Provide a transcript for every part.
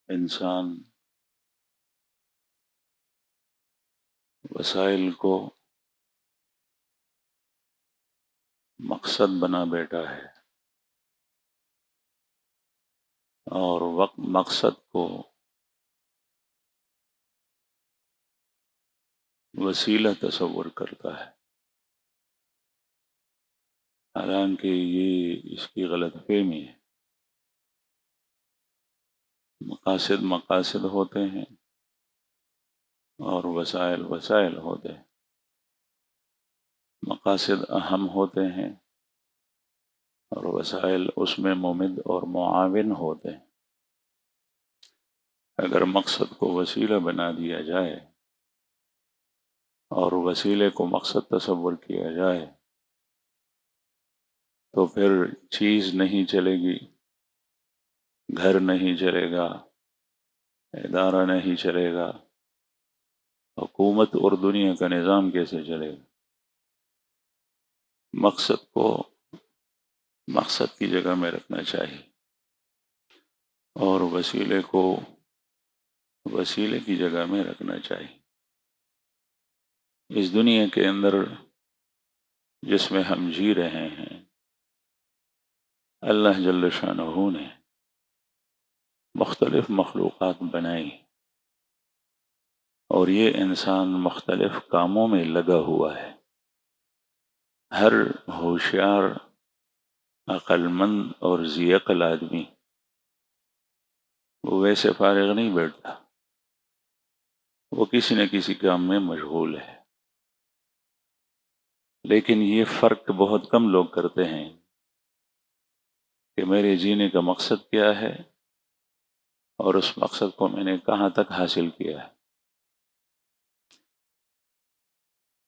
انسان وسائل کو مقصد بنا بیٹھا ہے اور وقت مقصد کو وسیلہ تصور کرتا ہے، حالانکہ یہ اس کی غلط فہمی ہے۔ مقاصد مقاصد ہوتے ہیں اور وسائل وسائل ہوتے ہیں۔ مقاصد اہم ہوتے ہیں اور وسائل اس میں ممد اور معاون ہوتے ہیں۔ اگر مقصد کو وسیلہ بنا دیا جائے اور وسیلے کو مقصد تصور کیا جائے تو پھر چیز نہیں چلے گی، گھر نہیں چلے گا، ادارہ نہیں چلے گا، حکومت اور دنیا کا نظام کیسے چلے گا؟ مقصد کو مقصد کی جگہ میں رکھنا چاہیے اور وسیلے کو وسیلے کی جگہ میں رکھنا چاہیے۔ اس دنیا کے اندر جس میں ہم جی رہے ہیں، اللہ جل شانہ نے مختلف مخلوقات بنائی اور یہ انسان مختلف کاموں میں لگا ہوا ہے۔ ہر ہوشیار، عقل مند اور ذی عقل آدمی وہ ویسے فارغ نہیں بیٹھتا، وہ کسی نہ کسی کام میں مشغول ہے۔ لیکن یہ فرق بہت کم لوگ کرتے ہیں کہ میرے جینے کا مقصد کیا ہے اور اس مقصد کو میں نے کہاں تک حاصل کیا ہے۔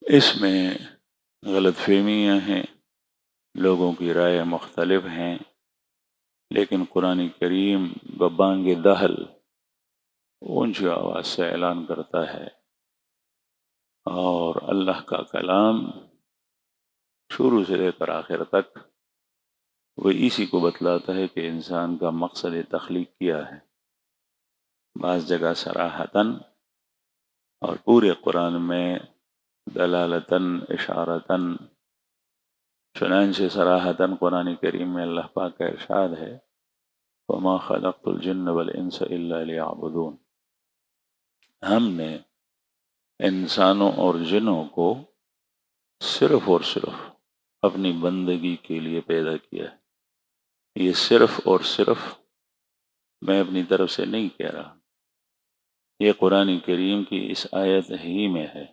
اس میں غلط فہمیاں ہیں، لوگوں کی رائے مختلف ہیں، لیکن قرآن کریم ببانگ دہل اونچی آواز سے اعلان کرتا ہے اور اللہ کا کلام شروع سے لے کر آخر تک وہ اسی کو بتلاتا ہے کہ انسان کا مقصد تخلیق کیا ہے۔ بعض جگہ صراحتاً اور پورے قرآن میں دلالتاً اشارتاً، چنانچہ صراحتاً قرآن کریم میں اللہ پاک کا ارشاد ہے وَمَا خَلَقْتُ الْجِنَّ وَالْإِنسَ إِلَّا لِيَعْبُدُونَ، ہم نے انسانوں اور جنوں کو صرف اور صرف اپنی بندگی کے لیے پیدا کیا ہے۔ یہ صرف اور صرف میں اپنی طرف سے نہیں کہہ رہا، یہ قرآن کریم کی اس آیت ہی میں ہے۔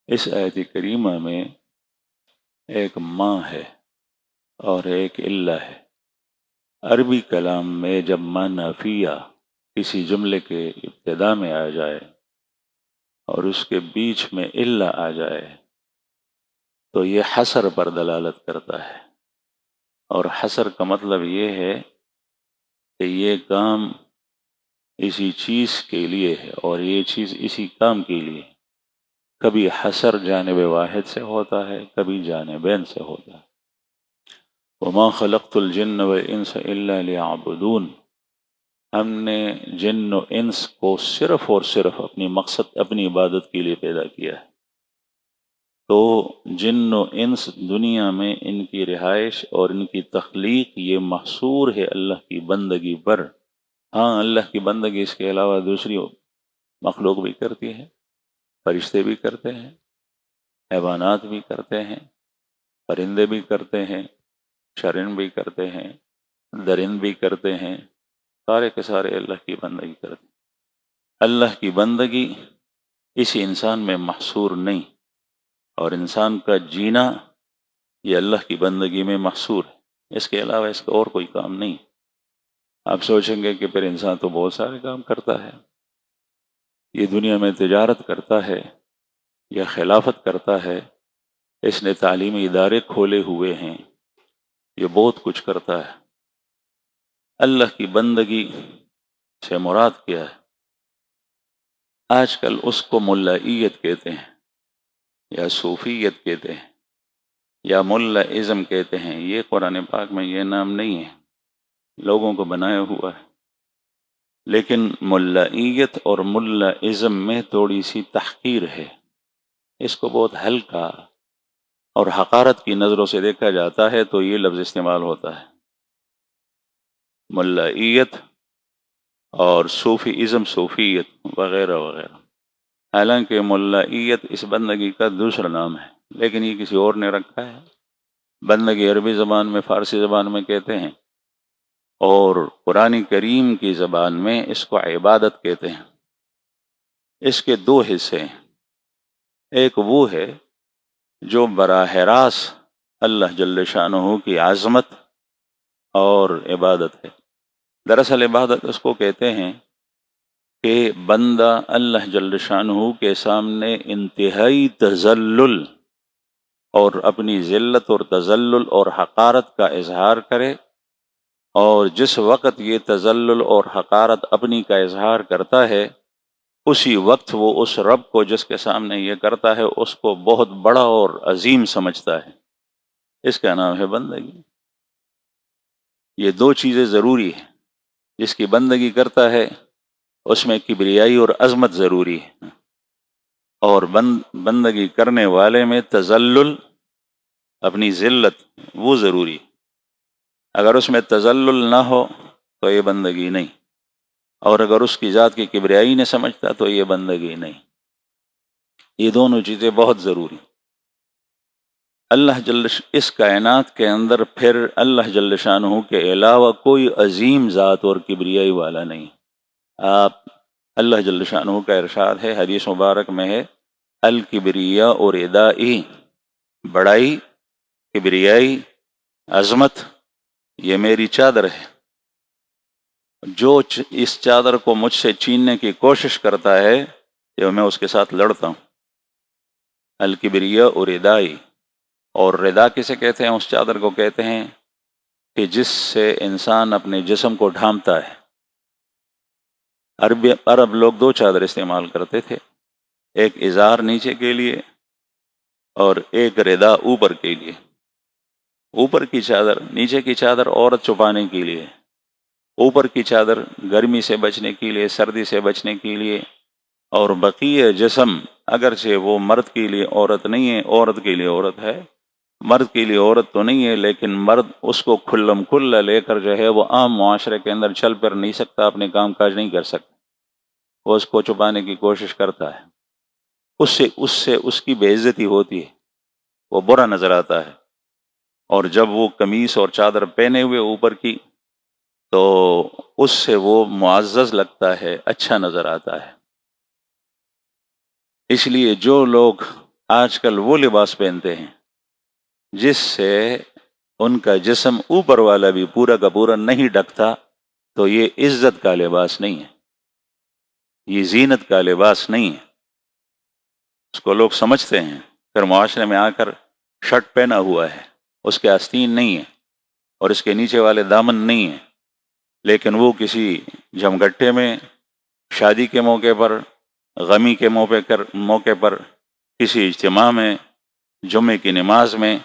اس آیت کریمہ میں ایک ماں ہے اور ایک اللہ ہے۔ عربی کلام میں جب ماں نافیہ کسی جملے کے ابتدا میں آ جائے اور اس کے بیچ میں اللہ آ جائے تو یہ حصر پر دلالت کرتا ہے، اور حصر کا مطلب یہ ہے کہ یہ کام اسی چیز کے لیے ہے اور یہ چیز اسی کام کے لیے ہے۔ کبھی حصر جانب واحد سے ہوتا ہے، کبھی جانبین سے ہوتا ہے۔ وَمَا خَلَقْتُ الْجِنَّ وَالْإِنسَ إِلَّا لِيَعْبُدُونَ، ہم نے جن و انس کو صرف اور صرف اپنی مقصد، اپنی عبادت کے لیے پیدا کیا ہے۔ تو جن و انس دنیا میں ان کی رہائش اور ان کی تخلیق یہ محصور ہے اللہ کی بندگی پر۔ ہاں، اللہ کی بندگی اس کے علاوہ دوسری مخلوق بھی کرتی ہے، فرشتے بھی کرتے ہیں، حیوانات بھی کرتے ہیں، پرندے بھی کرتے ہیں، شرن بھی کرتے ہیں، درند بھی کرتے ہیں، سارے کے سارے اللہ کی بندگی کرتے ہیں۔ اللہ کی بندگی اسی انسان میں محصور نہیں، اور انسان کا جینا یہ اللہ کی بندگی میں محصور ہے، اس کے علاوہ اس کا اور کوئی کام نہیں۔ آپ سوچیں گے کہ پھر انسان تو بہت سارے کام کرتا ہے، یہ دنیا میں تجارت کرتا ہے یا خلافت کرتا ہے، اس نے تعلیمی ادارے کھولے ہوئے ہیں، یہ بہت کچھ کرتا ہے۔ اللہ کی بندگی سے مراد کیا ہے؟ آج کل اس کو ملائیت کہتے ہیں یا صوفیت کہتے ہیں یا ملا ازم کہتے ہیں۔ یہ قرآن پاک میں یہ نام نہیں ہے، لوگوں کو بنایا ہوا ہے۔ لیکن ملائیت اور ملائزم میں تھوڑی سی تحقیر ہے، اس کو بہت ہلکا اور حقارت کی نظروں سے دیکھا جاتا ہے تو یہ لفظ استعمال ہوتا ہے، ملائیت اور صوفی ازم، صوفیت وغیرہ وغیرہ۔ حالانکہ ملائیت اس بندگی کا دوسرا نام ہے، لیکن یہ کسی اور نے رکھا ہے۔ بندگی عربی زبان میں، فارسی زبان میں کہتے ہیں، اور قرآن کریم کی زبان میں اس کو عبادت کہتے ہیں۔ اس کے دو حصے ہیں، ایک وہ ہے جو براہ راست اللہ جل شانہ کی عظمت اور عبادت ہے۔ دراصل عبادت اس کو کہتے ہیں کہ بندہ اللہ جل شانہ کے سامنے انتہائی تذلل اور اپنی ذلت اور تذلل اور حقارت کا اظہار کرے، اور جس وقت یہ تذلل اور حقارت اپنی کا اظہار کرتا ہے، اسی وقت وہ اس رب کو جس کے سامنے یہ کرتا ہے اس کو بہت بڑا اور عظیم سمجھتا ہے۔ اس کا نام ہے بندگی۔ یہ دو چیزیں ضروری ہیں، جس کی بندگی کرتا ہے اس میں کبریائی اور عظمت ضروری ہے، اور بندگی کرنے والے میں تذلل، اپنی ذلت، وہ ضروری ہے۔ اگر اس میں تذلل نہ ہو تو یہ بندگی نہیں، اور اگر اس کی ذات کی کبریائی نے سمجھتا تو یہ بندگی نہیں۔ یہ دونوں چیزیں بہت ضروری۔ اس کائنات کے اندر پھر اللہ جل شانہ کے علاوہ کوئی عظیم ذات اور کبریائی والا نہیں۔ آپ اللہ جل شانہ کا ارشاد ہے، حدیث مبارک میں ہے، الکبریا اور ردائی، بڑائی، کبریائی، عظمت، یہ میری چادر ہے، جو اس چادر کو مجھ سے چھیننے کی کوشش کرتا ہے کہ میں اس کے ساتھ لڑتا ہوں۔ الکبریا اور ردائی، اور ردا کسے کہتے ہیں؟ اس چادر کو کہتے ہیں کہ جس سے انسان اپنے جسم کو ڈھانپتا ہے۔ عرب لوگ دو چادر استعمال کرتے تھے، ایک ازار نیچے کے لیے اور ایک ردا اوپر کے لیے۔ اوپر کی چادر، نیچے کی چادر عورت چھپانے کے لیے، اوپر کی چادر گرمی سے بچنے کے لیے، سردی سے بچنے کے لیے، اور بقیہ جسم اگرچہ وہ مرد کے لیے عورت نہیں ہے، عورت کے لیے عورت ہے، مرد کے لیے عورت تو نہیں ہے، لیکن مرد اس کو کھلم کھلا لے کر جو ہے وہ عام معاشرے کے اندر چل پھر نہیں سکتا، اپنے کام کاج نہیں کر سکتا، وہ اس کو چھپانے کی کوشش کرتا ہے، اس سے اس کی بے عزتی ہوتی ہے، وہ برا نظر آتا ہے، اور جب وہ قمیص اور چادر پہنے ہوئے اوپر کی تو اس سے وہ معزز لگتا ہے، اچھا نظر آتا ہے۔ اس لیے جو لوگ آج کل وہ لباس پہنتے ہیں جس سے ان کا جسم اوپر والا بھی پورا کا پورا نہیں ڈھکتا، تو یہ عزت کا لباس نہیں ہے، یہ زینت کا لباس نہیں ہے۔ اس کو لوگ سمجھتے ہیں، پھر معاشرے میں آ کر شرٹ پہنا ہوا ہے، اس کے آستین نہیں ہے اور اس کے نیچے والے دامن نہیں ہیں، لیکن وہ کسی جمگٹے میں، شادی کے موقع پر، غمی کے موقع پر، کسی اجتماع میں، جمعے کی نماز میں،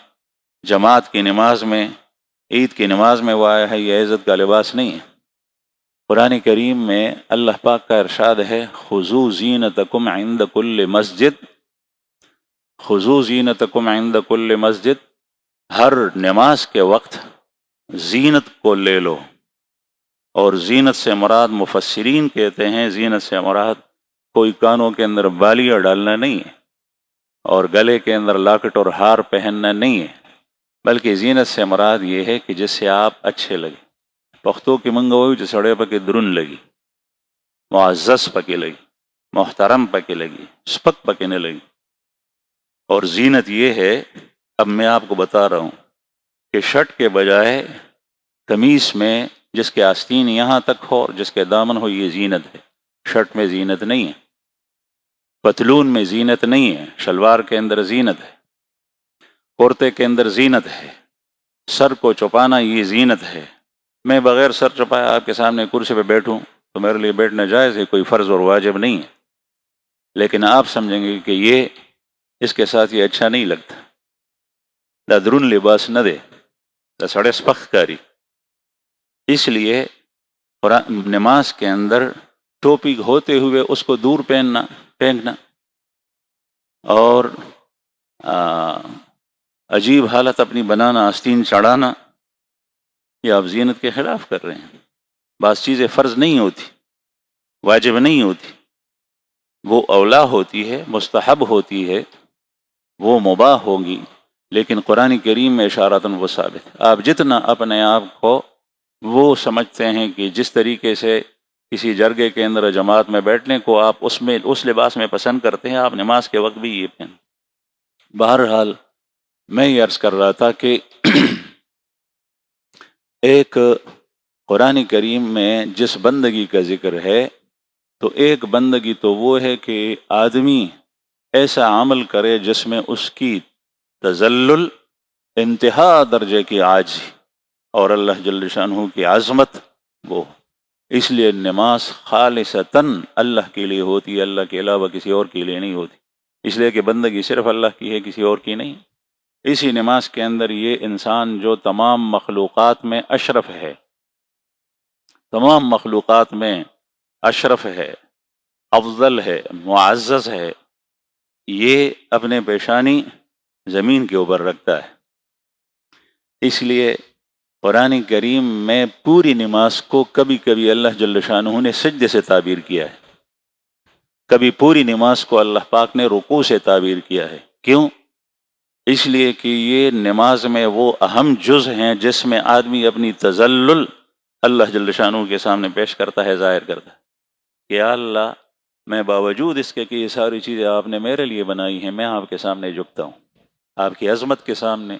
جماعت کی نماز میں، عید کی نماز میں وہ آیا ہے، یہ عزت کا لباس نہیں ہے۔ قرآن کریم میں اللہ پاک کا ارشاد ہے، خذوا زینتکم عند کل مسجد، خذوا زینتکم عند کل مسجد، ہر نماز کے وقت زینت کو لے لو۔ اور زینت سے مراد مفسرین کہتے ہیں، زینت سے مراد کوئی کانوں کے اندر بالیاں ڈالنا نہیں ہے، اور گلے کے اندر لاکٹ اور ہار پہننا نہیں ہے، بلکہ زینت سے مراد یہ ہے کہ جس سے آپ اچھے لگے۔ پختو کی منگو ہوئی جو سڑے پکے درن لگی، معزز پکے لگی، محترم پکے لگی، سپک پکے نہ لگی۔ اور زینت یہ ہے، اب میں آپ کو بتا رہا ہوں کہ شرٹ کے بجائے قمیص میں جس کے آستین یہاں تک ہو اور جس کے دامن ہو، یہ زینت ہے۔ شرٹ میں زینت نہیں ہے، پتلون میں زینت نہیں ہے، شلوار کے اندر زینت ہے، کرتے کے اندر زینت ہے، سر کو چھپانا یہ زینت ہے۔ میں بغیر سر چھپائے آپ کے سامنے کرسی پہ بیٹھوں تو میرے لیے بیٹھنا جائز ہے، کوئی فرض اور واجب نہیں ہے، لیکن آپ سمجھیں گے کہ یہ اس کے ساتھ یہ اچھا نہیں لگتا، دا درون لباس نہ دے، دا سڑے سپخ کاری۔ اس لیے نماز کے اندر ٹوپی ہوتے ہوئے اس کو دور پھینکنا اور عجیب حالت اپنی بنانا، آستین چڑھانا، یہ آپ زینت کے خلاف کر رہے ہیں۔ بعض چیزیں فرض نہیں ہوتی، واجب نہیں ہوتی، وہ اولا ہوتی ہے، مستحب ہوتی ہے، وہ مباح ہوگی، لیکن قرآن کریم میں اشارتاً وہ ثابت ہے۔ آپ جتنا اپنے آپ کو وہ سمجھتے ہیں کہ جس طریقے سے کسی جرگے کے اندر جماعت میں بیٹھنے کو آپ اس لباس میں پسند کرتے ہیں، آپ نماز کے وقت بھی یہ پہنیں۔ بہرحال میں یہ عرض کر رہا تھا کہ ایک قرآن کریم میں جس بندگی کا ذکر ہے، تو ایک بندگی تو وہ ہے کہ آدمی ایسا عمل کرے جس میں اس کی تذلل، انتہا درجے کی عاجزی اور اللہ جل شانہ کی عظمت وہ، اس لیے نماز خالصتاً اللہ کے لیے ہوتی ہے، اللہ کے علاوہ کسی اور کے لیے نہیں ہوتی، اس لیے کہ بندگی صرف اللہ کی ہے، کسی اور کی نہیں۔ اسی نماز کے اندر یہ انسان جو تمام مخلوقات میں اشرف ہے، تمام مخلوقات میں اشرف ہے، افضل ہے، معزز ہے، یہ اپنے پیشانی زمین کے اوپر رکھتا ہے۔ اس لیے قرآن کریم میں پوری نماز کو کبھی کبھی اللہ جل شانہ نے سجدے سے تعبیر کیا ہے، کبھی پوری نماز کو اللہ پاک نے رکوع سے تعبیر کیا ہے۔ کیوں؟ اس لیے کہ یہ نماز میں وہ اہم جز ہیں جس میں آدمی اپنی تذلل اللہ جل شانہ کے سامنے پیش کرتا ہے، ظاہر کرتا ہے کہ یا اللہ، میں باوجود اس کے کہ یہ ساری چیزیں آپ نے میرے لیے بنائی ہیں، میں آپ کے سامنے جھکتا ہوں، آپ کی عظمت کے سامنے،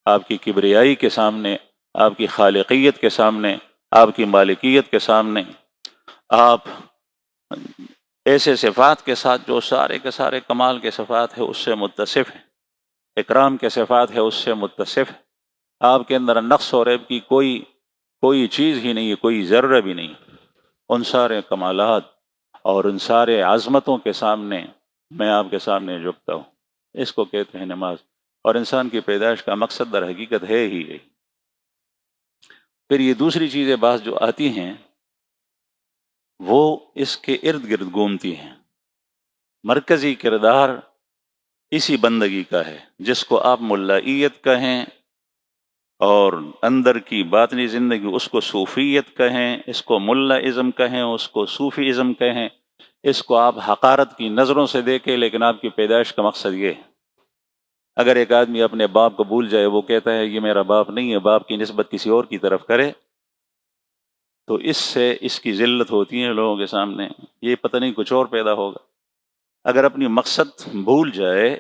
آپ کی کبریائی کے سامنے، آپ کی خالقیت کے سامنے، آپ کی مالکیت کے سامنے، آپ ایسے صفات کے ساتھ جو سارے کے سارے کمال کے صفات ہے اس سے متصف ہیں، اکرام کے صفات ہے اس سے متصف ہے، آپ کے اندر نقص اور عیب کی کوئی چیز ہی نہیں ہے، کوئی ذرہ بھی نہیں۔ ان سارے کمالات اور ان سارے عظمتوں کے سامنے میں آپ کے سامنے جھکتا ہوں، اس کو کہتے ہیں نماز۔ اور انسان کی پیدائش کا مقصد در حقیقت ہے ہی یہی۔ پھر یہ دوسری چیزیں بعض جو آتی ہیں وہ اس کے ارد گرد گھومتی ہیں۔ مرکزی کردار اسی بندگی کا ہے، جس کو آپ ملائیت کہیں اور اندر کی باطنی زندگی اس کو صوفیت کہیں، اس کو ملا ازم کہیں، اس کو صوفی ازم کہیں، اس کو آپ حقارت کی نظروں سے دیکھیں، لیکن آپ کی پیدائش کا مقصد یہ ہے۔ اگر ایک آدمی اپنے باپ کو بھول جائے، وہ کہتا ہے یہ میرا باپ نہیں ہے، باپ کی نسبت کسی اور کی طرف کرے، تو اس سے اس کی ذلت ہوتی ہے لوگوں کے سامنے، یہ پتہ نہیں کچھ اور پیدا ہوگا۔ اگر اپنی مقصد بھول جائے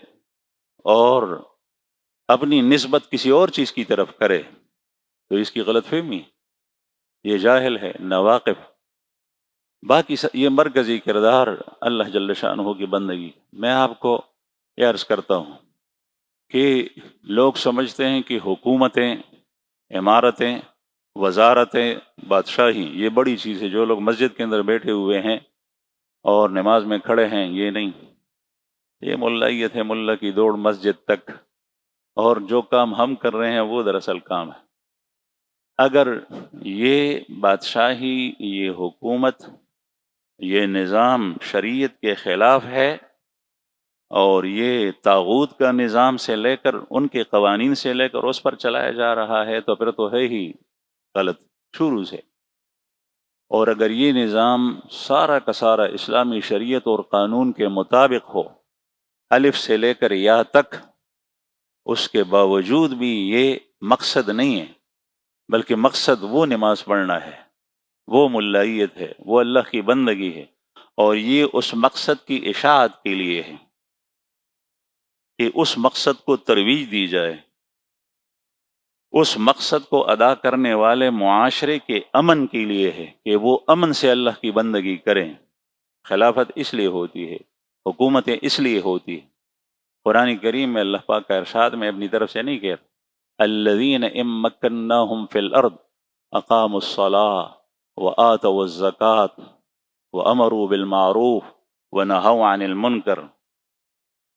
اور اپنی نسبت کسی اور چیز کی طرف کرے تو اس کی غلط فہمی، یہ جاہل ہے، ناواقف۔ باقی یہ مرکزی کردار اللہ جل شانہ کی بندگی۔ میں آپ کو یہ عرض کرتا ہوں کہ لوگ سمجھتے ہیں کہ حکومتیں، عمارتیں، وزارتیں، بادشاہی یہ بڑی چیز ہے۔ جو لوگ مسجد کے اندر بیٹھے ہوئے ہیں اور نماز میں کھڑے ہیں، یہ نہیں، یہ ملائیت ہے، ملا کی دوڑ مسجد تک، اور جو کام ہم کر رہے ہیں وہ دراصل کام ہے۔ اگر یہ بادشاہی، یہ حکومت، یہ نظام شریعت کے خلاف ہے اور یہ طاغوت کا نظام سے لے کر ان کے قوانین سے لے کر اس پر چلایا جا رہا ہے، تو پھر تو ہے ہی غلط شروع سے۔ اور اگر یہ نظام سارا کا سارا اسلامی شریعت اور قانون کے مطابق ہو، الف سے لے کر یا تک، اس کے باوجود بھی یہ مقصد نہیں ہے، بلکہ مقصد وہ نماز پڑھنا ہے، وہ ملائیت ہے، وہ اللہ کی بندگی ہے، اور یہ اس مقصد کی اشاعت کے لیے ہے کہ اس مقصد کو ترویج دی جائے، اس مقصد کو ادا کرنے والے معاشرے کے امن کے لیے ہے کہ وہ امن سے اللہ کی بندگی کریں۔ خلافت اس لیے ہوتی ہے، حکومتیں اس لیے ہوتی ہے۔ قرآن کریم میں اللہ پاک کا ارشاد میں اپنی طرف سے نہیں کہتا الذین ان مکناہم فی الارض اقاموا الصلاة وآتوا الزکاة وامروا بالمعروف ونہوا عن المنکر۔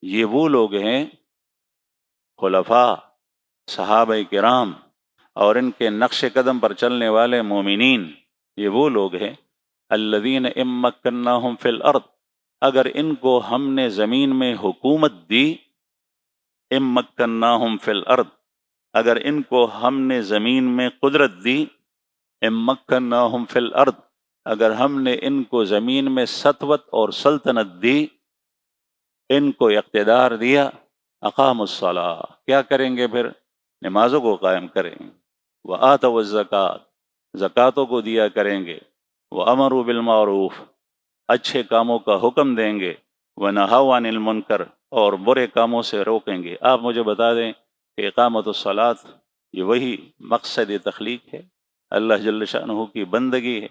یہ وہ لوگ ہیں، خلفاء، صحابہ کرام اور ان کے نقش قدم پر چلنے والے مومنین، یہ وہ لوگ ہیں الذین ان مکناہم فی الارض، اگر ان کو ہم نے زمین میں حکومت دی، ان مکناہم فی الارض، اگر ان کو ہم نے زمین میں قدرت دی، ان مکناہم فی الارض، اگر ہم نے ان کو زمین میں سطوت اور سلطنت دی، ان کو اقتدار دیا، اقام الصلاۃ، کیا کریں گے پھر؟ نمازوں کو قائم کریں گے، وآتوا الزکوٰۃ، زکاتوں کو دیا کریں گے، وامروا بالمعروف، اچھے کاموں کا حکم دیں گے، ونہوا عن المنکر، اور برے کاموں سے روکیں گے۔ آپ مجھے بتا دیں کہ اقامت الصلاۃ یہ وہی مقصد تخلیق ہے، اللہ جل شانہ کی بندگی ہے،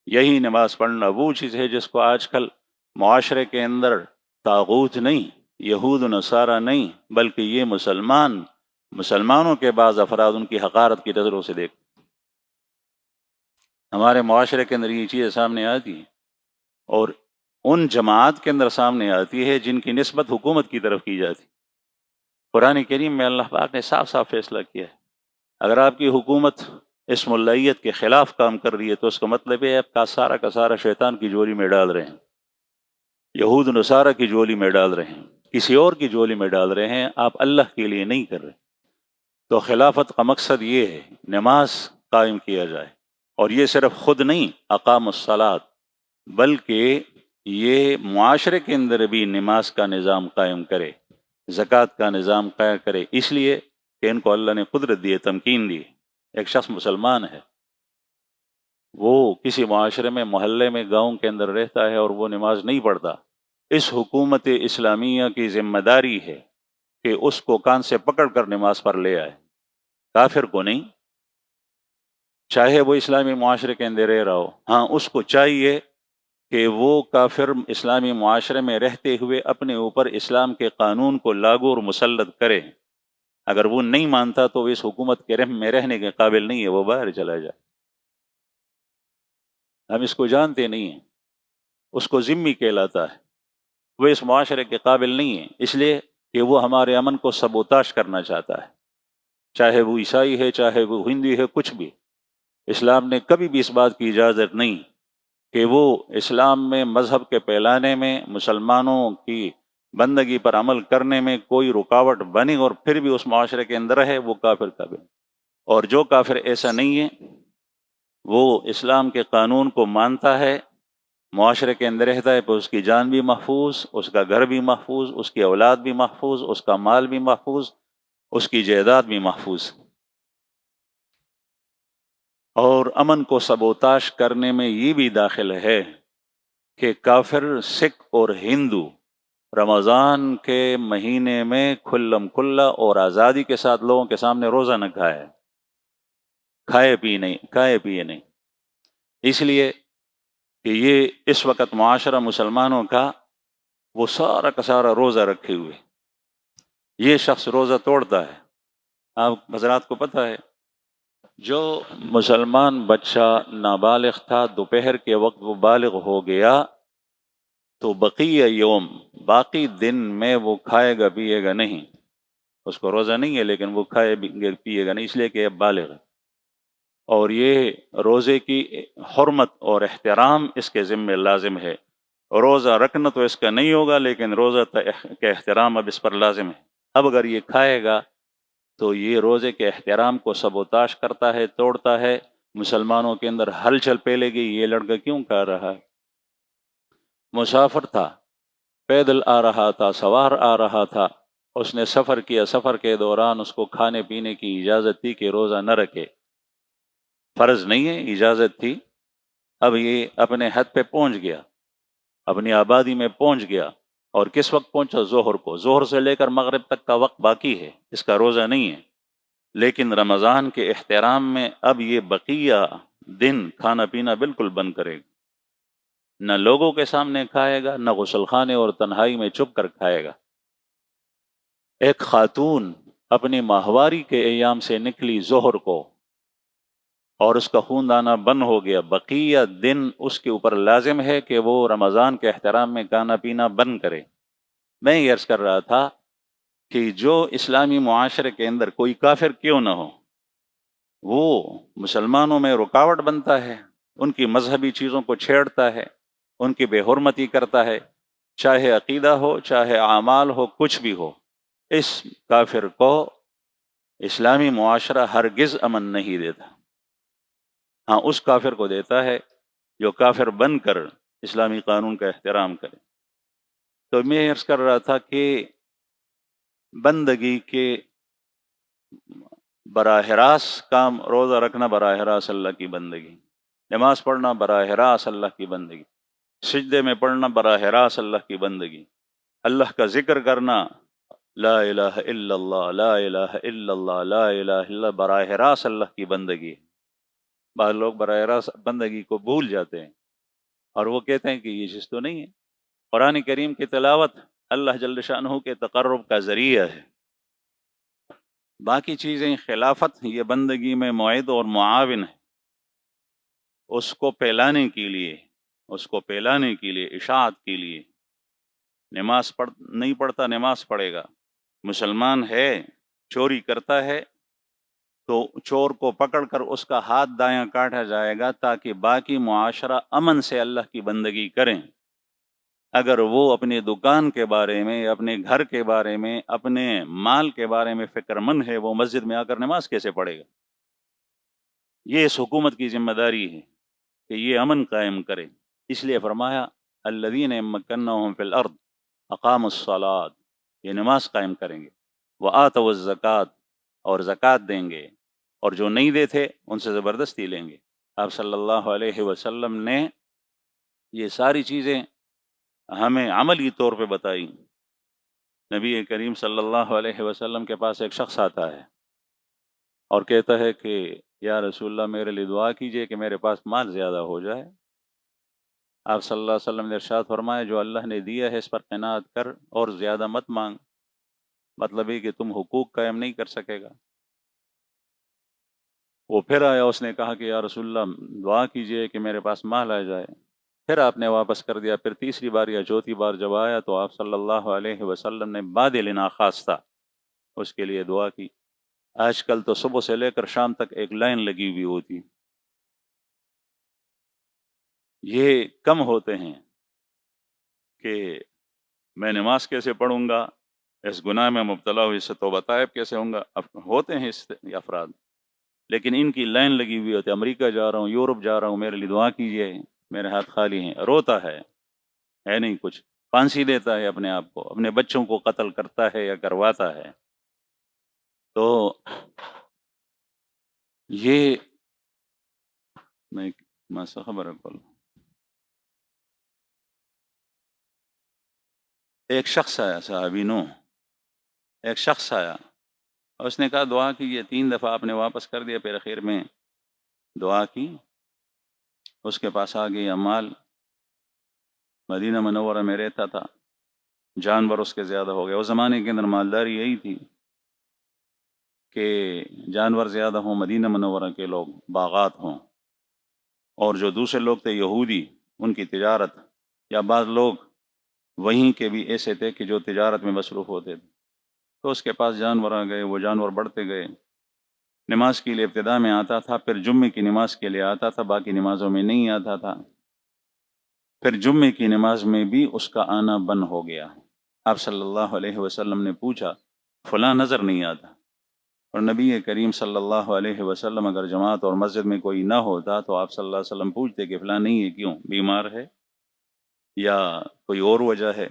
یہی نماز پڑھنا وہ چیز ہے جس کو آج کل معاشرے کے اندر طاغوت نہیں، یہود و نصارہ نہیں، بلکہ یہ مسلمانوں کے بعض افراد ان کی حقارت کی نظروں سے دیکھ، ہمارے معاشرے کے اندر یہ چیزیں سامنے آتی ہیں، اور ان جماعت کے اندر سامنے آتی ہے جن کی نسبت حکومت کی طرف کی جاتی۔ قرآن کریم میں اللہ پاک نے صاف صاف فیصلہ کیا ہے، اگر آپ کی حکومت اسم اللہیت کے خلاف کام کر رہی ہے تو اس کا مطلب ہے آپ کا سارا شیطان کی جولی میں ڈال رہے ہیں، یہود نصارہ کی جولی میں ڈال رہے ہیں، کسی اور کی جولی میں ڈال رہے ہیں، آپ اللہ کے لیے نہیں کر رہے۔ تو خلافت کا مقصد یہ ہے نماز قائم کیا جائے، اور یہ صرف خود نہیں اقام الصلاۃ، بلکہ یہ معاشرے کے اندر بھی نماز کا نظام قائم کرے، زکوٰۃ کا نظام قائم کرے، اس لیے کہ ان کو اللہ نے قدرت دی، تمکین دی۔ ایک شخص مسلمان ہے، وہ کسی معاشرے میں، محلے میں، گاؤں کے اندر رہتا ہے اور وہ نماز نہیں پڑھتا، اس حکومت اسلامیہ کی ذمہ داری ہے کہ اس کو کان سے پکڑ کر نماز پر لے آئے، کافر کو نہیں، چاہے وہ اسلامی معاشرے کے اندر رہ رہا ہو، ہاں اس کو چاہیے کہ وہ کافر اسلامی معاشرے میں رہتے ہوئے اپنے اوپر اسلام کے قانون کو لاگو اور مسلط کرے، اگر وہ نہیں مانتا تو وہ اس حکومت کے رحم میں رہنے کے قابل نہیں ہے، وہ باہر چلا جائے۔ ہم اس کو جانتے نہیں ہیں، اس کو ذمی کہلاتا ہے، وہ اس معاشرے کے قابل نہیں ہے، اس لیے کہ وہ ہمارے امن کو سبوتاش کرنا چاہتا ہے، چاہے وہ عیسائی ہے، چاہے وہ ہندو ہے، کچھ بھی۔ اسلام نے کبھی بھی اس بات کی اجازت نہیں کہ وہ اسلام میں مذہب کے پھیلانے میں، مسلمانوں کی بندگی پر عمل کرنے میں کوئی رکاوٹ بنے اور پھر بھی اس معاشرے کے اندر ہے، وہ کافر قابل۔ اور جو کافر ایسا نہیں ہے، وہ اسلام کے قانون کو مانتا ہے، معاشرے کے اندر رہتا ہے، تو اس کی جان بھی محفوظ، اس کا گھر بھی محفوظ، اس کی اولاد بھی محفوظ، اس کا مال بھی محفوظ، اس کی جائیداد بھی محفوظ۔ اور امن کو سبوتاش کرنے میں یہ بھی داخل ہے کہ کافر، سکھ اور ہندو رمضان کے مہینے میں کھلم کھلا اور آزادی کے ساتھ لوگوں کے سامنے روزہ نہ کھائے پیے نہیں، اس لیے کہ یہ اس وقت معاشرہ مسلمانوں کا وہ سارا کا سارا روزہ رکھے ہوئے، یہ شخص روزہ توڑتا ہے۔ آپ حضرات کو پتہ ہے، جو مسلمان بچہ نابالغ تھا، دوپہر کے وقت وہ بالغ ہو گیا تو بقیہ یوم، باقی دن میں وہ کھائے گا پیے گا نہیں، اس کو روزہ نہیں ہے لیکن وہ کھائے پیے گا نہیں، اس لیے کہ اب بالغ ہے، اور یہ روزے کی حرمت اور احترام اس کے ذمہ لازم ہے۔ روزہ رکھنا تو اس کا نہیں ہوگا، لیکن روزہ کا احترام اب اس پر لازم ہے۔ اب اگر یہ کھائے گا تو یہ روزے کے احترام کو سبوتاش کرتا ہے، توڑتا ہے، مسلمانوں کے اندر ہلچل پھیلے گی، یہ لڑکا کیوں کھا رہا ہے؟ مسافر تھا، پیدل آ رہا تھا، سوار آ رہا تھا، اس نے سفر کیا، سفر کے دوران اس کو کھانے پینے کی اجازت تھی کہ روزہ نہ رکھے، فرض نہیں ہے، اجازت تھی۔ اب یہ اپنے حد پہ پہنچ گیا، اپنی آبادی میں پہنچ گیا، اور کس وقت پہنچا؟ ظہر کو، ظہر سے لے کر مغرب تک کا وقت باقی ہے، اس کا روزہ نہیں ہے، لیکن رمضان کے احترام میں اب یہ بقیہ دن کھانا پینا بالکل بند کرے گا، نہ لوگوں کے سامنے کھائے گا، نہ غسل خانے اور تنہائی میں چھپ کر کھائے گا۔ ایک خاتون اپنی ماہواری کے ایام سے نکلی ظہر کو اور اس کا خون آنا بند ہو گیا، بقیہ دن اس کے اوپر لازم ہے کہ وہ رمضان کے احترام میں کھانا پینا بند کرے۔ میں یہ عرض کر رہا تھا کہ جو اسلامی معاشرے کے اندر کوئی کافر کیوں نہ ہو، وہ مسلمانوں میں رکاوٹ بنتا ہے، ان کی مذہبی چیزوں کو چھیڑتا ہے، ان کی بے حرمتی کرتا ہے، چاہے عقیدہ ہو چاہے اعمال ہو، کچھ بھی ہو، اس کافر کو اسلامی معاشرہ ہرگز امن نہیں دیتا۔ ہاں، اس کافر کو دیتا ہے جو کافر بن کر اسلامی قانون کا احترام کرے۔ تو میں عرض کر رہا تھا کہ بندگی کے براہ راست کام، روزہ رکھنا براہ راست اللہ کی بندگی، نماز پڑھنا براہ راست اللہ کی بندگی، سجدے میں پڑھنا براہ راست اللہ کی بندگی، اللہ کا ذکر کرنا، لا الہ الا اللہ لا الہ الا اللہ لا الہ الا اللہ، براہ راست اللہ کی بندگی۔ بعض لوگ براہ راست بندگی کو بھول جاتے ہیں اور وہ کہتے ہیں کہ یہ چیز تو نہیں ہے۔ قرآن کریم کی تلاوت اللہ جل شانہ کے تقرب کا ذریعہ ہے، باقی چیزیں خلافت، یہ بندگی میں معید اور معاون ہے، اس کو پھیلانے کے لیے، اس کو پھیلانے کے لیے، اشاعت کے لیے۔ نماز نہیں پڑھتا، نماز پڑھے گا، مسلمان ہے، چوری کرتا ہے تو چور کو پکڑ کر اس کا ہاتھ دایاں کاٹا جائے گا تاکہ باقی معاشرہ امن سے اللہ کی بندگی کریں۔ اگر وہ اپنے دکان کے بارے میں، اپنے گھر کے بارے میں، اپنے مال کے بارے میں فکر مند ہے، وہ مسجد میں آ کر نماز کیسے پڑھے گا؟ یہ اس حکومت کی ذمہ داری ہے کہ یہ امن قائم کرے۔ اس لیے فرمایا الذین مکناہم فی الارض اقاموا الصلاۃ، یہ نماز قائم کریں گے، وآتوا الزکوٰۃ، اور زکوٰۃ دیں گے، اور جو نہیں دیتے ان سے زبردستی لیں گے۔ آپ صلی اللہ علیہ وسلم نے یہ ساری چیزیں ہمیں عملی طور پہ بتائی۔ نبی کریم صلی اللہ علیہ وسلم کے پاس ایک شخص آتا ہے اور کہتا ہے کہ یا رسول اللہ میرے لیے دعا کیجئے کہ میرے پاس مال زیادہ ہو جائے۔ آپ صلی اللہ علیہ وسلم نے ارشاد فرمایا جو اللہ نے دیا ہے اس پر قناعت کر اور زیادہ مت مانگ، مطلب ہے کہ تم حقوق قائم نہیں کر سکے گا۔ وہ پھر آیا، اس نے کہا کہ یا رسول اللہ دعا کیجئے کہ میرے پاس مال آ جائے، پھر آپ نے واپس کر دیا۔ پھر تیسری بار یا چوتھی بار جب آیا تو آپ صلی اللہ علیہ وسلم نے بادل ناخواستہ اس کے لیے دعا کی۔ آج کل تو صبح سے لے کر شام تک ایک لائن لگی ہوئی ہوتی، یہ کم ہوتے ہیں کہ میں نماز کیسے پڑھوں گا، اس گناہ میں مبتلا ہوئی سے توبہ طائب کیسے ہوں گا۔ ہوتے ہیں اس افراد، لیکن ان کی لائن لگی ہوئی ہوتی ہے، امریکہ جا رہا ہوں، یورپ جا رہا ہوں، میرے لیے دعا کیجیے، میرے ہاتھ خالی ہیں، روتا ہے نہیں کچھ، پھانسی دیتا ہے اپنے آپ کو، اپنے بچوں کو قتل کرتا ہے یا کرواتا ہے۔ تو یہ میں خبر ہے کل ایک شخص آیا، صحابی نو، ایک شخص آیا، اس نے کہا دعا کیجیے، 3 دفعہ آپ نے واپس کر دیا، پھر اخیر میں دعا کی، اس کے پاس آ گئی امال، مدینہ منورہ میں رہتا تھا، جانور اس کے زیادہ ہو گئے۔ اس زمانے کے اندر مالداری یہی تھی کہ جانور زیادہ ہوں، مدینہ منورہ کے لوگ باغات ہوں، اور جو دوسرے لوگ تھے یہودی، ان کی تجارت، یا بعض لوگ وہیں کے بھی ایسے تھے کہ جو تجارت میں مصروف ہوتے تھے، تو اس کے پاس جانور آ گئے، وہ جانور بڑھتے گئے۔ نماز کے لیے ابتدا میں آتا تھا، پھر جمعے کی نماز کے لیے آتا تھا، باقی نمازوں میں نہیں آتا تھا، پھر جمعے کی نماز میں بھی اس کا آنا بند ہو گیا۔ آپ صلی اللہ علیہ وسلم نے پوچھا فلاں نظر نہیں آتا، اور نبی کریم صلی اللہ علیہ وسلم اگر جماعت اور مسجد میں کوئی نہ ہوتا تو آپ صلی اللہ علیہ وسلم پوچھتے کہ فلاں نہیں ہے، کیوں، بیمار ہے یا کوئی اور وجہ ہے؟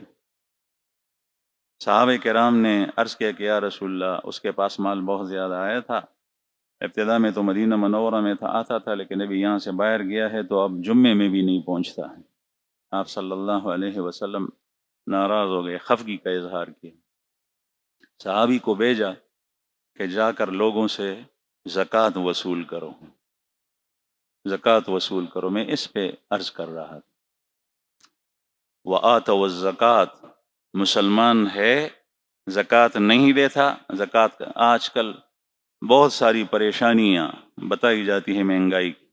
صحابہ کرام نے عرض کیا کہ یا رسول اللہ اس کے پاس مال بہت زیادہ آیا تھا، ابتدا میں تو مدینہ منورہ میں آتا تھا، لیکن ابھی یہاں سے باہر گیا ہے تو اب جمعے میں بھی نہیں پہنچتا ہے۔ آپ صلی اللہ علیہ وسلم ناراض ہو گئے، خفگی کا اظہار کیا، صحابی کو بھیجا کہ جا کر لوگوں سے زکوٰۃ وصول کرو، زکوٰۃ وصول کرو۔ میں اس پہ عرض کر رہا تھا وآتوا الزکوٰۃ، مسلمان ہے زکوٰۃ نہیں دیتا۔ زکوٰۃ آج کل بہت ساری پریشانیاں بتائی جاتی ہیں، مہنگائی کی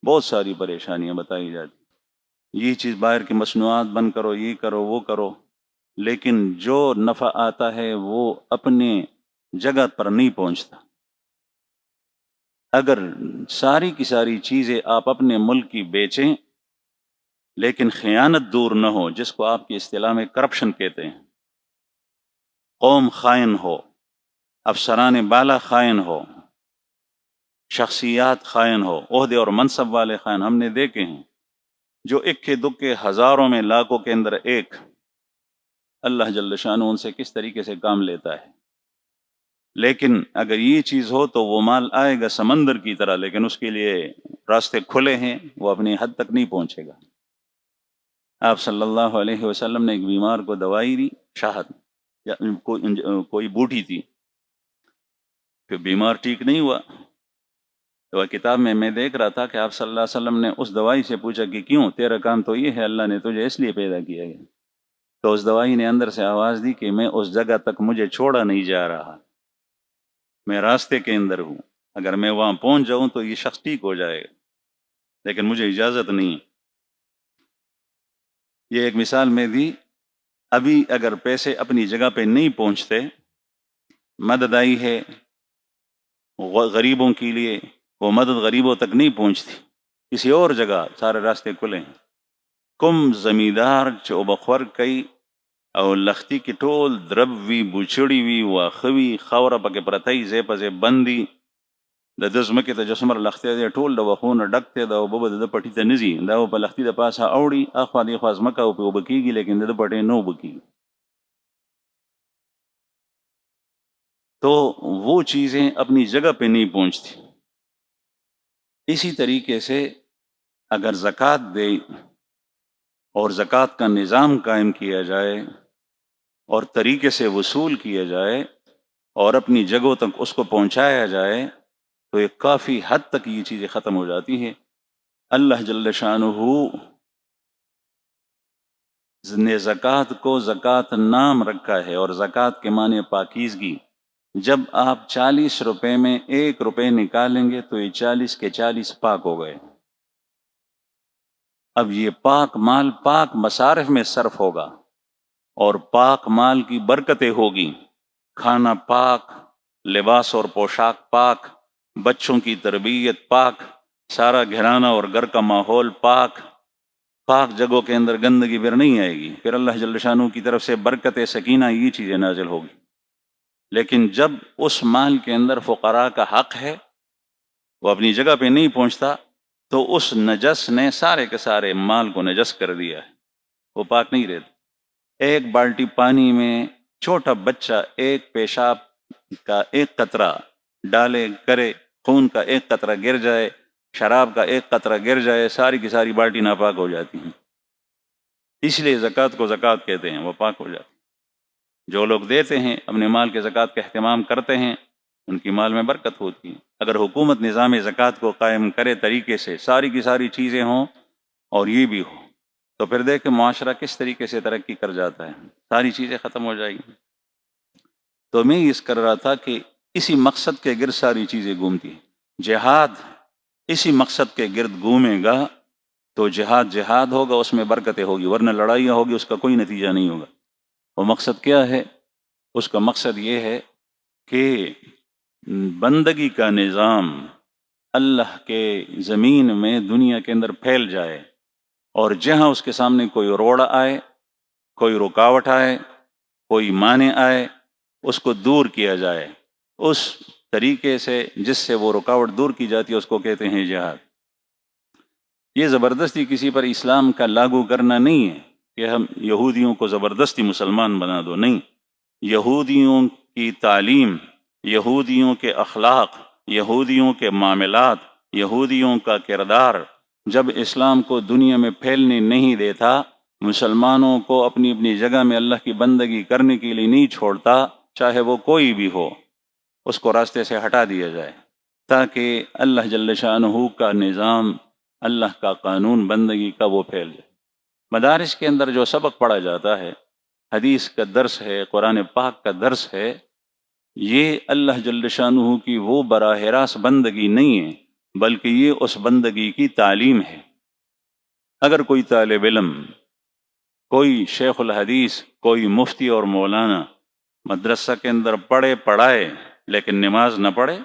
بہت ساری پریشانیاں بتائی جاتی، یہ چیز باہر کی مصنوعات بند کرو، یہ کرو وہ کرو، لیکن جو نفع آتا ہے وہ اپنے جگہ پر نہیں پہنچتا۔ اگر ساری کی ساری چیزیں آپ اپنے ملک کی بیچیں لیکن خیانت دور نہ ہو، جس کو آپ کی اصطلاح میں کرپشن کہتے ہیں، قوم خائن ہو، افسران بالا خائن ہو، شخصیات خائن ہو، عہدے اور منصب والے خائن ہم نے دیکھے ہیں، جو اکے دکے ہزاروں میں لاکھوں کے اندر ایک، اللہ جل شانہ ان سے کس طریقے سے کام لیتا ہے۔ لیکن اگر یہ چیز ہو تو وہ مال آئے گا سمندر کی طرح، لیکن اس کے لیے راستے کھلے ہیں، وہ اپنی حد تک نہیں پہنچے گا۔ آپ صلی اللہ علیہ وسلم نے ایک بیمار کو دوائی دی، شہد، یا کوئی بوٹی تھی، پھر بیمار ٹھیک نہیں ہوا، تو کتاب میں دیکھ رہا تھا کہ آپ صلی اللہ علیہ وسلم نے اس دوائی سے پوچھا کہ کیوں، تیرا کام تو یہ ہے، اللہ نے تجھے اس لیے پیدا کیا ہے۔ تو اس دوائی نے اندر سے آواز دی کہ میں اس جگہ تک مجھے چھوڑا نہیں جا رہا، میں راستے کے اندر ہوں، اگر میں وہاں پہنچ جاؤں تو یہ شخص ٹھیک ہو جائے گا، لیکن مجھے اجازت نہیں۔ یہ ایک مثال میں دی۔ ابھی اگر پیسے اپنی جگہ پہ نہیں پہنچتے، مدد آئی ہے غریبوں کے لیے، وہ مدد غریبوں تک نہیں پہنچتی، کسی اور جگہ سارے راستے کھلے ہیں۔ کم زمیندار چو بخور کئی او لختی کی ټول درب وی بوچړی وی واخوي خوره پکې پرتای زی په زی بندي د د ځمکې ته جسمر لختی دی ټول د وخونه ډک دی د اوبه د پټي ته نزي، دا په لختی د پاسه اوړي اخوا دی خوا ځمکه او په اوبه کېږي، لیکن د پټي نه اوبه کېږي۔ تو وہ چیزیں اپنی جگہ پہ نہیں پہنچتی۔ اسی طریقے سے اگر زکوٰۃ دے اور زکوٰۃ کا نظام قائم کیا جائے اور طریقے سے وصول کیا جائے اور اپنی جگہوں تک اس کو پہنچایا جائے تو ایک کافی حد تک یہ چیزیں ختم ہو جاتی ہیں۔ اللہ جل شانہ نے زکوٰۃ کو زکوٰۃ نام رکھا ہے، اور زکوٰۃ کے معنی پاکیزگی۔ جب آپ 40 روپے میں 1 روپے نکالیں گے تو یہ 40 کے 40 پاک ہو گئے۔ اب یہ پاک مال پاک مصارف میں صرف ہوگا اور پاک مال کی برکتیں ہوگی، کھانا پاک، لباس اور پوشاک پاک، بچوں کی تربیت پاک، سارا گھرانہ اور گھر کا ماحول پاک، پاک جگہوں کے اندر گندگی پھر نہیں آئے گی، پھر اللہ جل شانہ کی طرف سے برکت سکینہ یہ چیزیں نازل ہوگی۔ لیکن جب اس مال کے اندر فقراء کا حق ہے، وہ اپنی جگہ پہ نہیں پہنچتا، تو اس نجس نے سارے کے سارے مال کو نجس کر دیا ہے، وہ پاک نہیں رہتا۔ ایک بالٹی پانی میں چھوٹا بچہ ایک پیشاب کا ایک قطرہ ڈالے کرے، خون کا ایک قطرہ گر جائے، شراب کا ایک قطرہ گر جائے، ساری کی ساری بالٹی ناپاک ہو جاتی ہیں۔ اس لیے زکوٰۃ کو زکوٰۃ کہتے ہیں، وہ پاک ہو جاتی ہے۔ جو لوگ دیتے ہیں، اپنے مال کے زکوٰۃ کا اہتمام کرتے ہیں، ان کی مال میں برکت ہوتی ہے۔ اگر حکومت نظام زکوٰۃ کو قائم کرے طریقے سے، ساری کی ساری چیزیں ہوں اور یہ بھی ہو، تو پھر دیکھیں معاشرہ کس طریقے سے ترقی کر جاتا ہے، ساری چیزیں ختم ہو جائیں گی۔ تو میں اس کر رہا تھا کہ اسی مقصد کے گرد ساری چیزیں گھومتی ہیں۔ جہاد اسی مقصد کے گرد گھومے گا تو جہاد جہاد ہوگا، اس میں برکتیں ہوگی، ورنہ لڑائیاں ہوگی، اس کا کوئی نتیجہ نہیں ہوگا۔ وہ مقصد کیا ہے؟ اس کا مقصد یہ ہے کہ بندگی کا نظام اللہ کے زمین میں دنیا کے اندر پھیل جائے، اور جہاں اس کے سامنے کوئی روڑا آئے، کوئی رکاوٹ آئے، کوئی مانع آئے، اس کو دور کیا جائے اس طریقے سے جس سے وہ رکاوٹ دور کی جاتی ہے، اس کو کہتے ہیں جہاد۔ یہ زبردستی کسی پر اسلام کا لاگو کرنا نہیں ہے کہ ہم یہودیوں کو زبردستی مسلمان بنا دو، نہیں۔ یہودیوں کی تعلیم، یہودیوں کے اخلاق، یہودیوں کے معاملات، یہودیوں کا کردار جب اسلام کو دنیا میں پھیلنے نہیں دیتا، مسلمانوں کو اپنی اپنی جگہ میں اللہ کی بندگی کرنے کے لیے نہیں چھوڑتا، چاہے وہ کوئی بھی ہو، اس کو راستے سے ہٹا دیا جائے، تاکہ اللہ جل شانہ کا نظام، اللہ کا قانون بندگی کا وہ پھیل جائے۔ مدارس کے اندر جو سبق پڑھا جاتا ہے، حدیث کا درس ہے، قرآن پاک کا درس ہے، یہ اللہ جل شانہ کی وہ براہ راست بندگی نہیں ہے، بلکہ یہ اس بندگی کی تعلیم ہے۔ اگر کوئی طالب علم، کوئی شیخ الحدیث، کوئی مفتی اور مولانا مدرسہ کے اندر پڑھائے لیکن نماز نہ پڑھے،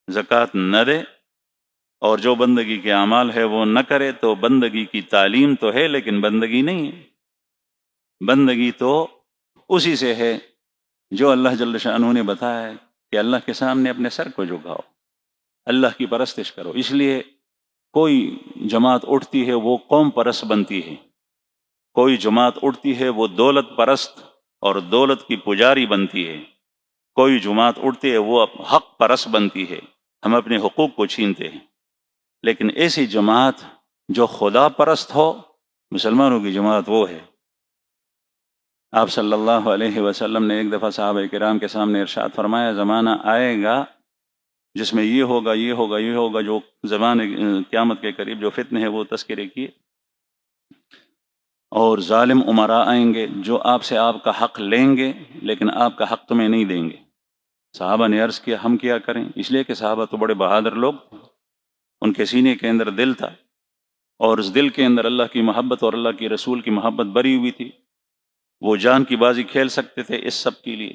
زکوٰۃ نہ دے اور جو بندگی کے اعمال ہے وہ نہ کرے تو بندگی کی تعلیم تو ہے لیکن بندگی نہیں ہے۔ بندگی تو اسی سے ہے جو اللہ جل شانہ نے بتایا ہے کہ اللہ کے سامنے اپنے سر کو جھکاؤ، اللہ کی پرستش کرو۔ اس لیے کوئی جماعت اٹھتی ہے وہ قوم پرست بنتی ہے، کوئی جماعت اٹھتی ہے وہ دولت پرست اور دولت کی پجاری بنتی ہے، کوئی جماعت اٹھتی ہے وہ حق پرست بنتی ہے، ہم اپنے حقوق کو چھینتے ہیں۔ لیکن ایسی جماعت جو خدا پرست ہو، مسلمانوں کی جماعت وہ ہے۔ آپ صلی اللہ علیہ وسلم نے ایک دفعہ صحابہ کرام کے سامنے ارشاد فرمایا، زمانہ آئے گا جس میں یہ ہوگا یہ ہوگا یہ ہوگا، جو زمانے قیامت کے قریب جو فتنے ہیں وہ تذکرے کیے، اور ظالم امراء آئیں گے جو آپ سے آپ کا حق لیں گے لیکن آپ کا حق تمہیں نہیں دیں گے۔ صحابہ نے عرض کیا ہم کیا کریں؟ اس لیے کہ صحابہ تو بڑے بہادر لوگ تھے، ان کے سینے کے اندر دل تھا، اور اس دل کے اندر اللہ کی محبت اور اللہ کی رسول کی محبت بری ہوئی تھی، وہ جان کی بازی کھیل سکتے تھے اس سب کے لیے۔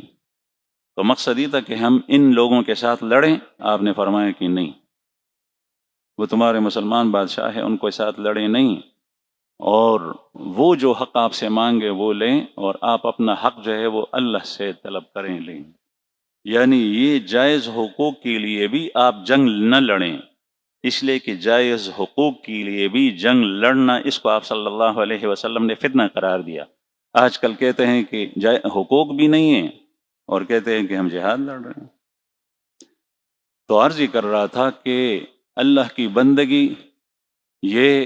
تو مقصد یہ تھا کہ ہم ان لوگوں کے ساتھ لڑیں، آپ نے فرمایا کہ نہیں، وہ تمہارے مسلمان بادشاہ ہیں، ان کے ساتھ لڑیں نہیں، اور وہ جو حق آپ سے مانگے وہ لیں، اور آپ اپنا حق جو ہے وہ اللہ سے طلب کریں لیں۔ یعنی یہ جائز حقوق کے لیے بھی آپ جنگ نہ لڑیں، اس لیے کہ جائز حقوق کے لیے بھی جنگ لڑنا، اس کو آپ صلی اللہ علیہ وسلم نے فتنہ قرار دیا۔ آج کل کہتے ہیں کہ حقوق بھی نہیں ہیں اور کہتے ہیں کہ ہم جہاد لڑ رہے ہیں۔ تو عرض ہی کر رہا تھا کہ اللہ کی بندگی، یہ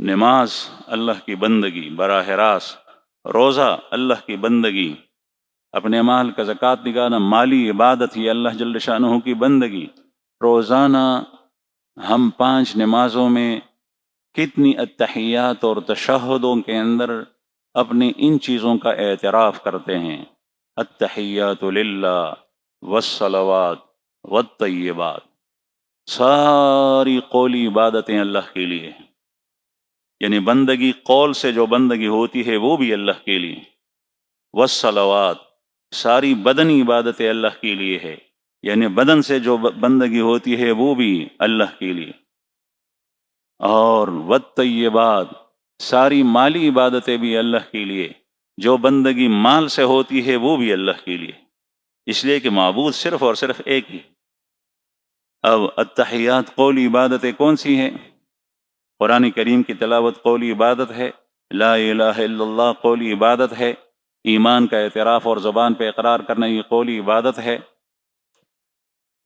نماز اللہ کی بندگی براہ راست، روزہ اللہ کی بندگی، اپنے مال کا زکوٰۃ نکالنا مالی عبادت ہی اللہ جل شانہ کی بندگی۔ روزانہ ہم 5 نمازوں میں کتنی التحیات اور تشہدوں کے اندر اپنے ان چیزوں کا اعتراف کرتے ہیں، التحیات للہ والصلوات والطیبات، ساری قولی عبادتیں اللہ کے لیے، یعنی بندگی قول سے جو بندگی ہوتی ہے وہ بھی اللہ کے لیے، والصلوات، ساری بدنی عبادتیں اللہ کے لیے ہے، یعنی بدن سے جو بندگی ہوتی ہے وہ بھی اللہ کے لیے، اور والطیبات، ساری مالی عبادتیں بھی اللہ کے لیے، جو بندگی مال سے ہوتی ہے وہ بھی اللہ کے لیے، اس لیے کہ معبود صرف اور صرف ایک ہی۔ اب التحیات قولی عبادتیں کون سی ہیں؟ قرآن کریم کی تلاوت قولی عبادت ہے، لا الہ الا اللہ قولی عبادت ہے، ایمان کا اعتراف اور زبان پہ اقرار کرنا یہ قولی عبادت ہے،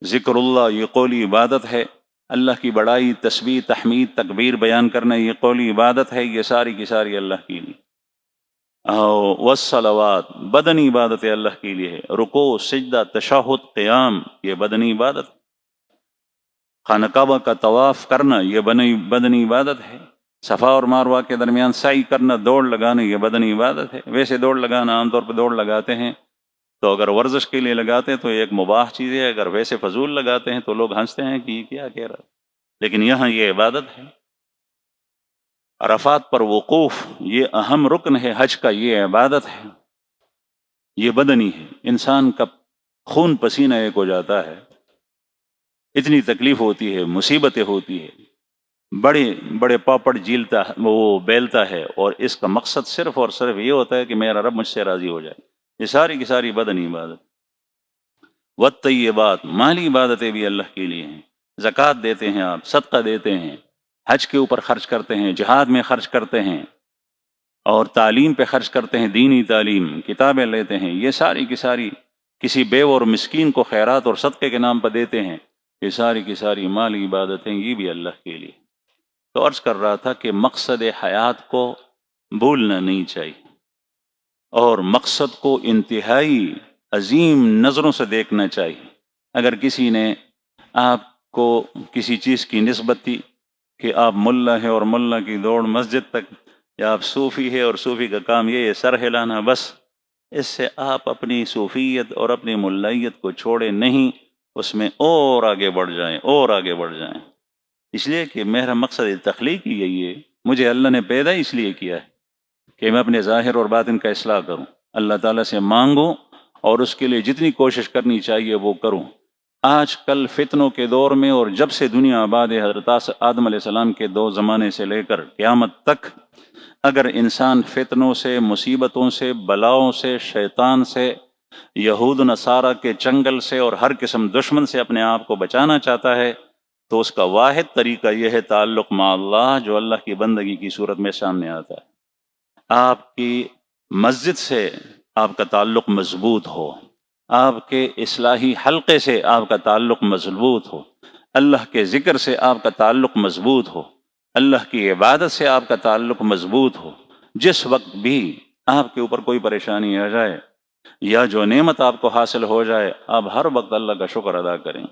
ذکر اللہ یہ قولی عبادت ہے، اللہ کی بڑائی، تسبیح، تحمید، تکبیر بیان کرنا یہ قولی عبادت ہے، یہ ساری کی ساری اللہ کے لیے۔ والصلوات، بدنی عبادتیں اللہ کے لیے ہے، رکوع، سجدہ، تشہد، قیام یہ بدنی عبادت، خانہ کعبہ کا طواف کرنا یہ بدنی عبادت ہے، صفا اور مروہ کے درمیان سعی کرنا، دوڑ لگانا یہ بدنی عبادت ہے۔ ویسے دوڑ لگانا عام طور پہ دوڑ لگاتے ہیں تو اگر ورزش کے لیے لگاتے ہیں تو ایک مباح چیز ہے، اگر ویسے فضول لگاتے ہیں تو لوگ ہنستے ہیں کہ یہ کیا کہہ رہا ہے، لیکن یہاں یہ عبادت ہے۔ عرفات پر وقوف یہ اہم رکن ہے حج کا، یہ عبادت ہے، یہ بدنی ہے، انسان کا خون پسینہ ایک ہو جاتا ہے، اتنی تکلیف ہوتی ہے، مصیبتیں ہوتی ہے، بڑے بڑے پاپڑ جیلتا وہ بیلتا ہے، اور اس کا مقصد صرف اور صرف یہ ہوتا ہے کہ میرا رب مجھ سے راضی ہو جائے، یہ ساری کی ساری بدنی عبادت۔ والطیبات، مالی عبادتیں بھی اللہ کے لیے ہیں، زکوٰۃ دیتے ہیں آپ، صدقہ دیتے ہیں، حج کے اوپر خرچ کرتے ہیں، جہاد میں خرچ کرتے ہیں، اور تعلیم پہ خرچ کرتے ہیں، دینی تعلیم، کتابیں لیتے ہیں، یہ ساری کی ساری، کسی بیوہ اور مسکین کو خیرات اور صدقے کے نام پر دیتے ہیں، یہ ساری کی ساری مالی عبادتیں یہ بھی اللہ کے لیے۔ تو عرض کر رہا تھا کہ مقصد حیات کو بھولنا نہیں چاہیے، اور مقصد کو انتہائی عظیم نظروں سے دیکھنا چاہیے۔ اگر کسی نے آپ کو کسی چیز کی نسبت دی کہ آپ ملا ہے اور ملا کی دوڑ مسجد تک، یا آپ صوفی ہے اور صوفی کا کام یہ ہے سر ہلانا، بس اس سے آپ اپنی صوفیت اور اپنی ملائیت کو چھوڑے نہیں، اس میں اور آگے بڑھ جائیں اور آگے بڑھ جائیں، اس لیے کہ میرا مقصد تخلیق ہی یہی ہے، مجھے اللہ نے پیدا اس لیے کیا ہے کہ میں اپنے ظاہر اور باطن کا اصلاح کروں، اللہ تعالیٰ سے مانگوں اور اس کے لیے جتنی کوشش کرنی چاہیے وہ کروں۔ آج کل فتنوں کے دور میں، اور جب سے دنیا آباد ہے، حضرت آدم علیہ السلام کے 2 زمانے سے لے کر قیامت تک، اگر انسان فتنوں سے، مصیبتوں سے، بلاؤں سے، شیطان سے، یہود نصارہ کے چنگل سے اور ہر قسم دشمن سے اپنے آپ کو بچانا چاہتا ہے، تو اس کا واحد طریقہ یہ ہے تعلق مع اللہ، جو اللہ کی بندگی کی صورت میں سامنے آتا ہے۔ آپ کی مسجد سے آپ کا تعلق مضبوط ہو، آپ کے اصلاحی حلقے سے آپ کا تعلق مضبوط ہو، اللہ کے ذکر سے آپ کا تعلق مضبوط ہو، اللہ کی عبادت سے آپ کا تعلق مضبوط ہو۔ جس وقت بھی آپ کے اوپر کوئی پریشانی آ جائے یا جو نعمت آپ کو حاصل ہو جائے، آپ ہر وقت اللہ کا شکر ادا کریں۔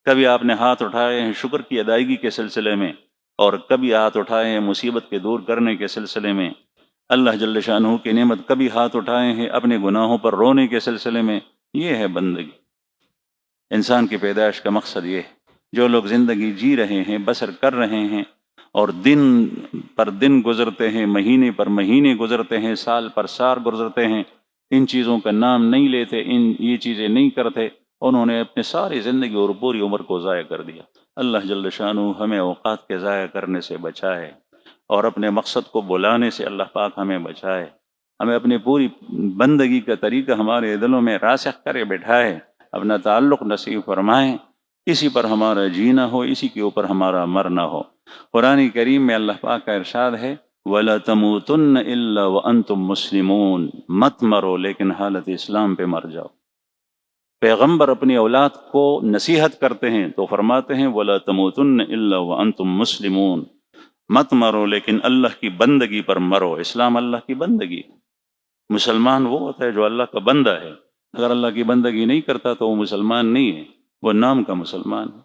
کبھی آپ نے ہاتھ اٹھائے ہیں شکر کی ادائیگی کے سلسلے میں، اور کبھی ہاتھ اٹھائے ہیں مصیبت کے دور کرنے کے سلسلے میں۔ اللہ جل شانہ کی نعمت کبھی ہاتھ اٹھائے ہیں اپنے گناہوں پر رونے کے سلسلے میں۔ یہ ہے بندگی۔ انسان کی پیدائش کا مقصد یہ ہے۔ جو لوگ زندگی جی رہے ہیں، بسر کر رہے ہیں، اور دن پر دن گزرتے ہیں، مہینے پر مہینے گزرتے ہیں، سال پر سال گزرتے ہیں، ان چیزوں کا نام نہیں لیتے، یہ چیزیں نہیں کرتے، انہوں نے اپنے ساری زندگی اور پوری عمر کو ضائع کر دیا۔ اللہ جل شانہ ہمیں اوقات کے ضائع کرنے سے بچائے، اور اپنے مقصد کو بلانے سے اللہ پاک ہمیں بچائے، ہمیں اپنی پوری بندگی کا طریقہ ہمارے دلوں میں راسخ کرے بٹھائے، اپنا تعلق نصیب فرمائے، اسی پر ہمارا جینا ہو، اسی کے اوپر ہمارا مرنا ہو۔ قرآن کریم میں اللہ پاک کا ارشاد ہے وَلَا تَمُوتُنَّ إِلَّا وَأَنْتُمْ مُسْلِمُونَ، مت مرو لیکن حالت اسلام پہ مر جاؤ۔ پیغمبر اپنی اولاد کو نصیحت کرتے ہیں تو فرماتے ہیں وَلَا تَمُوتُنَّ إِلَّا وَأَنْتُمْ مُسْلِمُونَ، مت مرو لیکن اللہ کی بندگی پر مرو۔ اسلام اللہ کی بندگی۔ مسلمان وہ ہوتا ہے جو اللہ کا بندہ ہے۔ اگر اللہ کی بندگی نہیں کرتا تو وہ مسلمان نہیں ہے، وہ نام کا مسلمان ہے۔